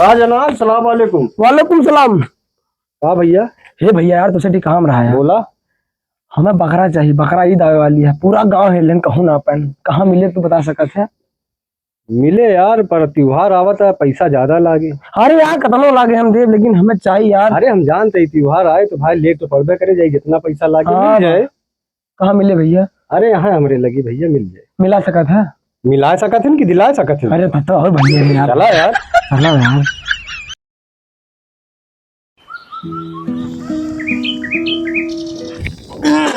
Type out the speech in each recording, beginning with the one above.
हाँ जनाब, सलाम वालेकुम। वालेकुम सलाम। हाँ भैया। हे भैया यार तुझसे ठीक काम रहा है। बोला। हमें बकरा चाहिए, बकरा ईद आवे वाली है, पूरा गांव है लेकिन कहूँ ना अपन कहाँ मिले तू बता सकत है? मिले यार, पर त्योहार आवत है, पैसा ज्यादा लागे। अरे यार कतनो लागे हम देव, लेकिन हमें चाहिए यार। अरे हम जानते ही त्योहार आए तो भाई लेट तो पड़बे करे जाए, जितना पैसा लागे हाँ, मिल जाए। कहाँ मिले भैया? अरे यहाँ हमरे लगी भैया, मिल जाए। मिला सकत है? मिला सकत है कि दिला सकत है? अरे पता और भैया यार। चला यार। चला यार।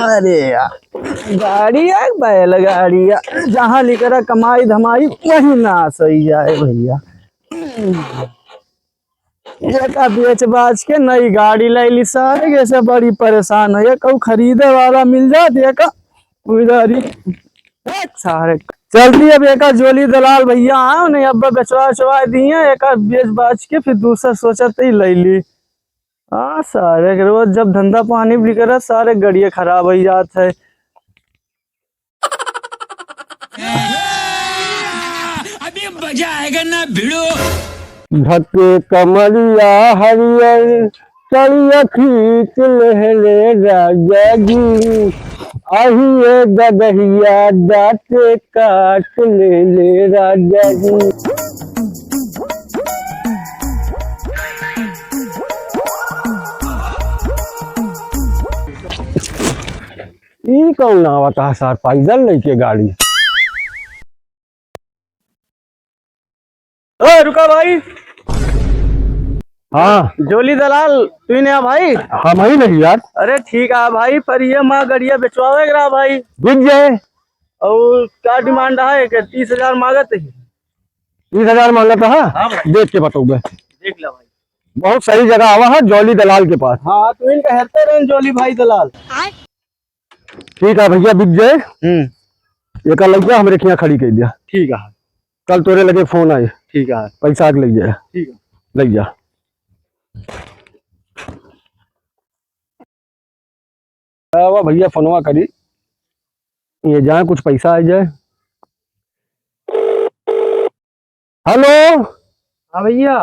अरे यार गाड़ी है, बैलगाड़ी है, जहाँ लेकर कमाई धमाई वही ना सही जाए भैया। ये बेच बाज के नई गाड़ी ले ली, सारे कैसे बड़ी परेशान है। कहूँ खरीदे वाला मिल जाए उधारी सारे चलती। अब एक जोली दलाल भैया आए, उन्हें अब बेचवा चवा दिए, एक बेच बाज के फिर दूसरा सोचा तो ही ले ली। हाँ सारे रोज जब धंधा पानी बिक रहा सारे गड़िया खराब हो जात है। अभी मजा आएगा ना भिड़ो। धक्के कमरिया हरियर चलिया खींच ले राजा जी, आहिए गदहिया दाते काट ले राजा जी। ई कौन आवता है सर, पैदल लेके गाड़ी? ओ रुका भाई। हाँ जोली दलाल तू ने भाई? हम ही नहीं यार। अरे ठीक है भाई, पर ये माँ गड़िया बेचवावे रहा भाई। बिक जाए। और क्या डिमांड है कि 30,000 मांगत है? 30,000 मांगा था। हाँ देख के बताऊंगा। देख ला भाई, बहुत सही जगह आवा है, जॉली दलाल के पास। हाँ तो इनका हेरते रहे जोली भाई दलाल। ठीक है भैया, बिक जाए। एक लगिया हमरे खिया खड़ी कर दिया। ठीक है। कल तोरे लगे फोन आए। ठीक है। पैसा के लग जाए। ठीक है। लग जा। वाह भैया, फोनवा करी ये जाए, कुछ पैसा आ जाए। हेलो। हाँ भैया।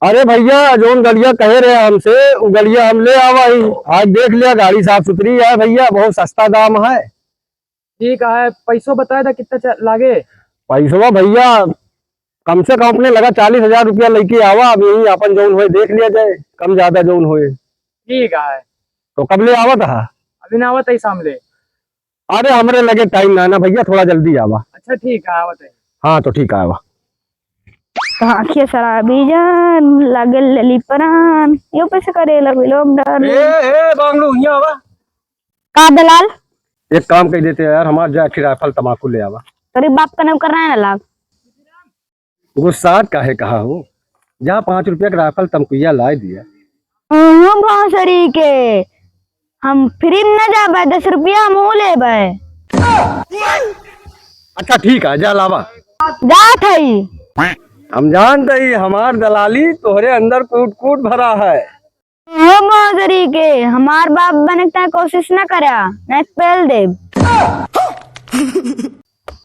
अरे भैया, जोन गड़िया कहे रहे हमसे वो गड़िया हम ले आवा ही। आज देख लिया, गाड़ी साफ सुथरी है भैया, बहुत सस्ता दाम है। ठीक है, पैसों बताया था कितना लागे? पैसा भैया कम से कम अपने लगा 40,000 रुपया लेके आवा। अब यही अपन जोन होए देख लिया जाए, कम ज्यादा जोन होए। ठीक है। तो कब ले आवा था? अभी ना आवत है सामने। अरे हमरे लगे टाइम ना ना भैया, थोड़ा जल्दी आवा। अच्छा ठीक है, आवत है। हाँ तो ठीक है आवा। आखिया शराबी जान लागल लली परान यो पैसे करे लगे लोग डर। ए बांगलू हिया आवा। का दलाल एक काम कर देते हैं यार, हमार जाके राइफल तमाकू ले आवा। तेरे बाप का नाम करना है ना लाग। गुस्सा काहे कहा हूँ, जहाँ 5 रुपया का राइफल तमकुया ला दिया। भौसरी के हम फ्री न जाबे, 10 रुपया हम लेबे। अच्छा ठीक है, जा लावा। जात है हम जानते ही हमार दलाली तोहरे अंदर कूट कूट भरा है। भौसरी के हमार बाप बने का कोशिश न करा, नहीं पेल दे।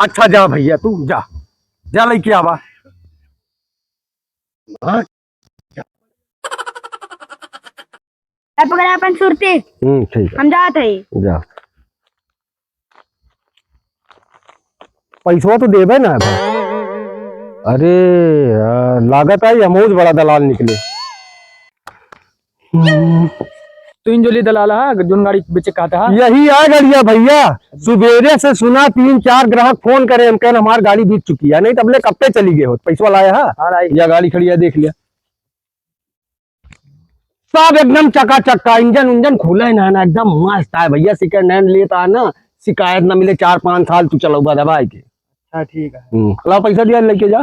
अच्छा जा भैया, तू जा जा लेके आवा। हाँ? पकड़ा अपन सुरती। ठीक है, हम जात है। जा। पैसा तो देबे ना भाई। अरे यार, लागत है अमूज बड़ा दलाल निकले। तू इन जोली दलाल है जोन गाड़ी बेचे कहता है? यही आ गड़िया भैया, सुबेरे से सुना 3-4 ग्राहक फोन करे, हम कहना हमार गाड़ी बिक चुकी है, नहीं तबले कब पे चली गए हो। पैसा लाया है? हाँ लाई। या गाड़ी खड़ी है, देख लिया सब एकदम चकाचक का, इंजन उंजन खुला है ना, एकदम मस्त है भैया। सेकंड हैंड लेता है ना, शिकायत ना मिले। 4-5 साल तू चलो दबाई के। हाँ ठीक है। ला पैसा दिया, लेके जा।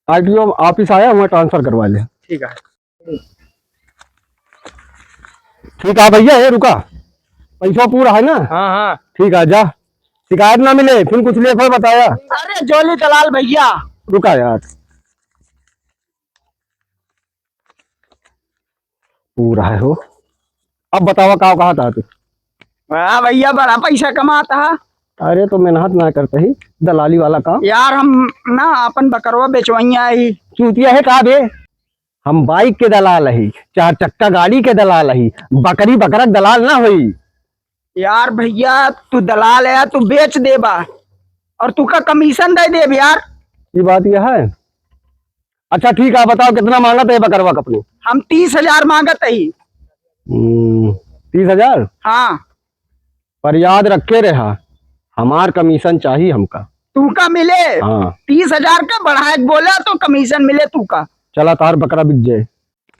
आरटीओ ऑफिस आया, वहाँ ट्रांसफर करवा ले। ठीक है। ठीक है भैया, ये रुका, पैसा पूरा है ना? हाँ हाँ ठीक है, जा, शिकायत ना मिले फिर कुछ ले फिर बताया। अरे जोली दलाल भैया। रुका यार, पूरा है हो। अब बतावा का कहा था तू? हाँ भैया, बड़ा पैसा कमाता है। अरे तो मेहनत ना करते ही दलाली वाला काम। यार हम ना अपन बकरवा बेचवाइया ही, चूतिया है का बे? हम बाइक के दलाल ही, 4 चक्का गाड़ी के दलाल ही, बकरी बकरा के दलाल ना हुई। यार भैया तू दलाल है, तू बेच देबा और तू का कमीशन दे देब यार। ये बात यह है। अच्छा ठीक है, बताओ कितना मांगा था ये बकरवा अपने? हम 30,000 मांगत ही। 30,000? हाँ पर याद रखे रहा, हमार कमीशन चाहिए हमका। तू का मिले। हाँ 30,000 का बढ़ाए बोला तो कमीशन मिले तू का। चला तार बकरा बिक जाए।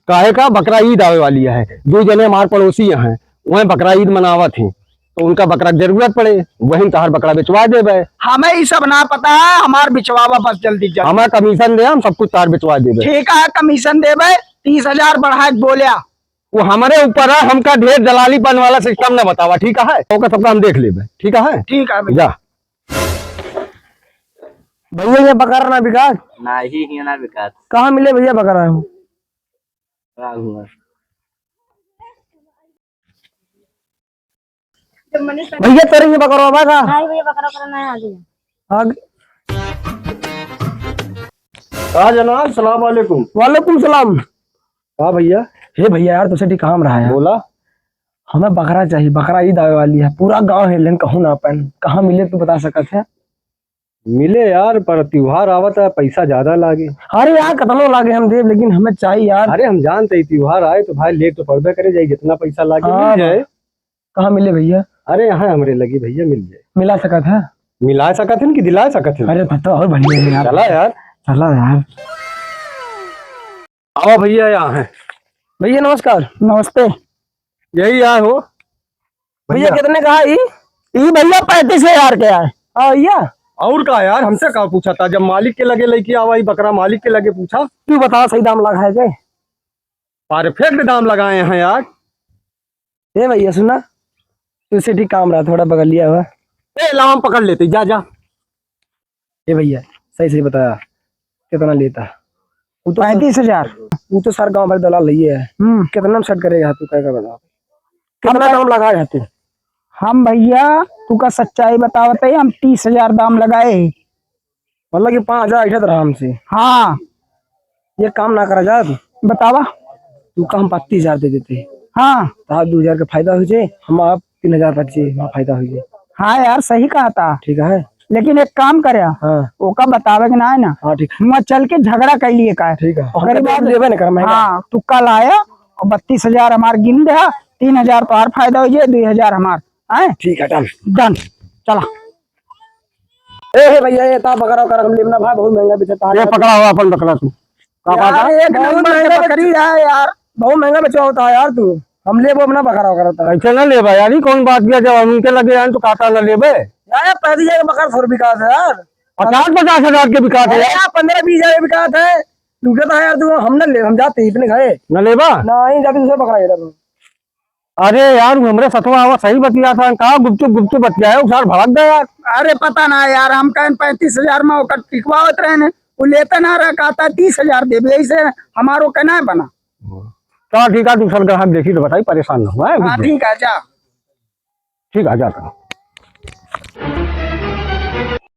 काहे का? बकरा ईद आवे वाली है, जो जने हमार पड़ोसी हैं वह बकरा ईद मनावत थी, तो उनका बकरा की जरूरत पड़े, वही तार बकरा बेचवा देबे। हमें ये सब ना पता है, हमार बिचवावा बस जल्दी जल्दी। हमें कमीशन दे, हम सब कुछ तार बेचवा देबे। ठीक है कमीशन देबे, 30,000 बढ़ाए बोलिया। वो हमारे ऊपर है, हमका ढेर दलालीपन वाला सिस्टम न बतावा, ठीक है? ओके सबका हम देख लेबे, ठीक है? ठीक है भैया। जा भैया ये बकरा ना बिका? नहीं ना विकास कहाँ मिले भैया बकरा? भैया तेरे ये बकरा हुआ था? नहीं भैया बकरा करना है आगे। आगे। हाँ जनाब, सलाम वालेकुम। वालेकुम सलाम। हाँ भैया। हे भैया यार तुझसे काम रहा है। बोला। हमें बकरा चाहिए, बकरा ईद आवे वाली है, पूरा गांव है लेकिन कहूँ ना अपन कहाँ मिले तू बता सकत है? मिले यार, पर त्योहार आवत है, पैसा ज्यादा लागे। अरे यार कतनो लागे हम देव, लेकिन हमें चाहिए यार। अरे हम जानते ही त्योहार आए तो भाई ले तो पड़बे करे जाए, जितना पैसा लागे हाँ, मिल जाए। कहाँ मिले भैया? अरे यहाँ हमरे लगी भैया, मिल जाए। मिला सकत है? मिला सकत है कि दिला सकत है? अरे पता और भैया यार। चला यार, चला यार। आओ भैया यहाँ है। भैया नमस्कार। नमस्ते यही आए हो? भैया कितने कहा ये भैया 35,000 के आए। हाँ भैया। और का यार, हमसे का पूछा था? जब मालिक के लगे लेके आवाई बकरा, मालिक के लगे पूछा। तू बता सही दाम लगा है क्या? परफेक्ट दाम लगाए हैं यार। ए भैया सुना, तुझसे ठीक काम रहा, थोड़ा बगल लिया हुआ। ए लाम पकड़ लेते, जा जा। ए भैया सही सही बताया कितना लेता? वो तो 35,000। तू तो सर गांव भर दलाल लिए है, कितना में सेट करेगा तू? क्या बता, कितना दाम लगाए है तू? हम भैया तू का सच्चाई बतावत है, हम 30,000 दाम लगाए। मतलब कि 5,000 इठत रहा हमसे। हाँ ये काम ना करा जा तू, बतावा। तू का हम 35,000 दे देते। हाँ तो 2,000 का फायदा हो जाए, हम आप 3,000 बचे, वहाँ फायदा हो जाए। हाँ यार सही कहा था, ठीक है? लेकिन एक काम करया, हाँ ओका बतावे कि ना है ना, हाँ ठीक वहाँ चल के झगड़ा कर लिए का। ठीक है। अगर बात लेवे ना कर महंगा। हाँ तू कल आया और 32,000 हमार गिन दे, 3,000 तो और फायदा हो जाए, 2,000 हमार है। ठीक है डन। डन चला। ए भैया ये ता बकरा कर हम लेना भाई, बहुत महंगा बेचता ये है। पकड़ा हुआ अपन बकरा तू का यार पाता? एक नंबर की बकरी है यार, बहुत महंगा बेचा होता है यार तू। हम ले वो अपना बकरा करता है कैसे न लेबा यार? कौन बात किया? जब हम उनके लगे हैं तो काटा न लेबे। यार। 35,000 का बकरा 100 बिका है यार। 50-50 हजार के बिका थे यार। 15-20,000 बिका है, लूटा था यार तू। हम न ले, हम जाते इतने खाए न लेबा। नहीं जाके दूसरा बकरा लेता तू। अरे यार हमरे सतवा हवा सही बतिया था, कहा गुपचुप बतिया है, उसार भड़क गया यार। अरे पता ना यार, हम कहें 35,000 में ओकर टिकवावत रहे ने, वो लेता ना रहा, कहता 30,000 दे दे, ऐसे हमारो कहना है बना। चल ठीक है, दूसरा ग्राहक देखी तो बताई, परेशान न हुआ हाँ है। ठीक है जा। ठीक है जाता।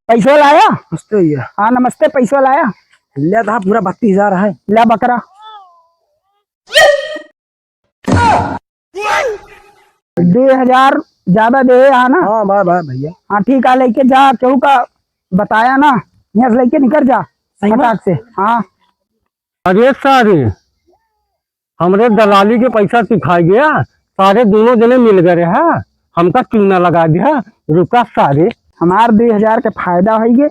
पैसा लाया? मस्त भैया। हाँ नमस्ते, पैसा लाया? लिया था पूरा 32,000 है। ला बकरा 2,000 ज्यादा दे है ना? हाँ भाई भाई भैया। हाँ ठीक है, लेके जा, केहू का बताया ना, यहाँ से लेके निकल जा फटाक से। हाँ अरे सारे हमरे दलाली के पैसा सिखा गया, सारे दोनों जने मिल गए है, हमका चूना लगा दिया। रुका सारे, हमार 2,000 के फायदा हो गए।